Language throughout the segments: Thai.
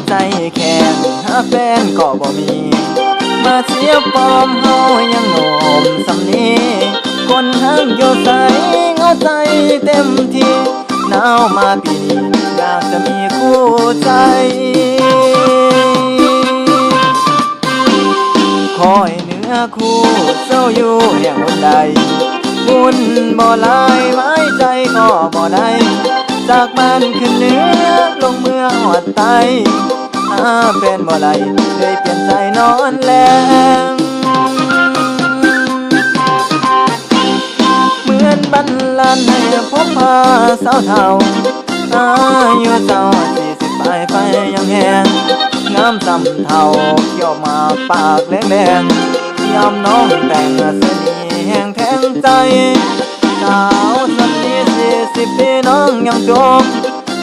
ใจแข็งหาแฟนก็บ่มีมาเสียปอมเฮายังหนุ่มสำนีคนหักอยู่ใสเงาใจเต็มที่หนาวมาปีนี้อยากจะมีคู่ใจคอยเนื้อคู่เจ้าอยู่แห่งหนใดบุญบ่ลายไว้ใจก็บ่ได้จากบ้านขึ้นเหนือลงเมืองหอดไตหาแฟนบ่ไหลเลยเปลี่ยนใจนอนแลงเหมือนบันลันให้พบพาสาวเท่าอายุเจ้า40ไปยังแหงงามสำเท่าเกี่ยวมาปากแหลงยามน้องแต่งเสน่ห์แห่งแทงใจสาวสันนี้40 ปีน้องยังจม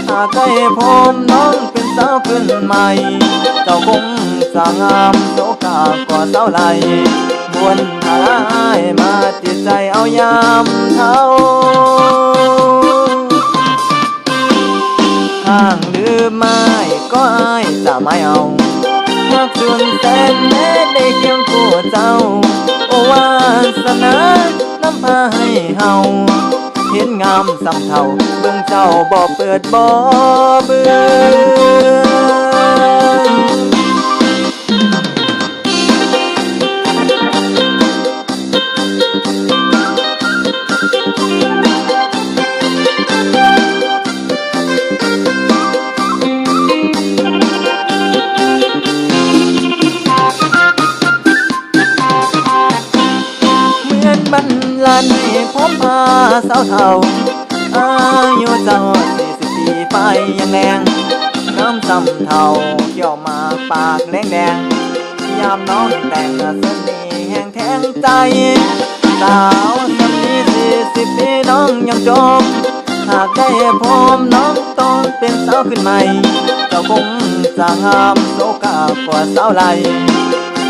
หากให้ผมน้องเป็นสาวขึ้นใหม่เจ้าคงสร้างงามโสกากว่าสาวไหลบวนทลายมาติดใจเอายามเท่าห่างหรือไม่ก็อายจะไม่เอาหากส่วนแสนแม้ได้เคียงคู่เจ้าโอวาสนานำพาให้เฮาเห็นงามสำเท่าเบิ่งเจ้าบ่เปิดบ่เบื่อบันลันให้พบพาสาวเท่าอายุเจ้า40 ปีไปยังแรงน้ำสำเท่าเกี่ยวมาปากแดงยามน้องแต่งเสน่ห์แห่งแทงใจสาวสันนี้40 ปีน้องยังจมหากได้พบน้องต้องเป็นสาวขึ้นใหม่เจ้าคงจะงามโสกากว่าสาวไหล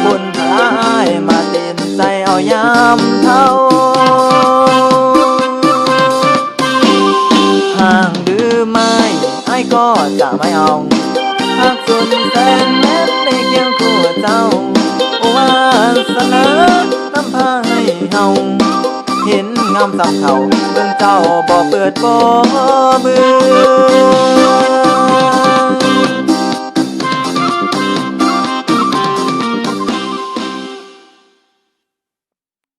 บุญพลายมาติดใจเอายามเท่าห่างหรือไม่ไอ้ก็จะไม่เอาหากสุดแสนแม้ในเคียงคู่เจ้าวาสนานำพาให้เฮาเห็นงามสำเท่าเบิ่งเจ้าบ่เปิดบ่เบื่อ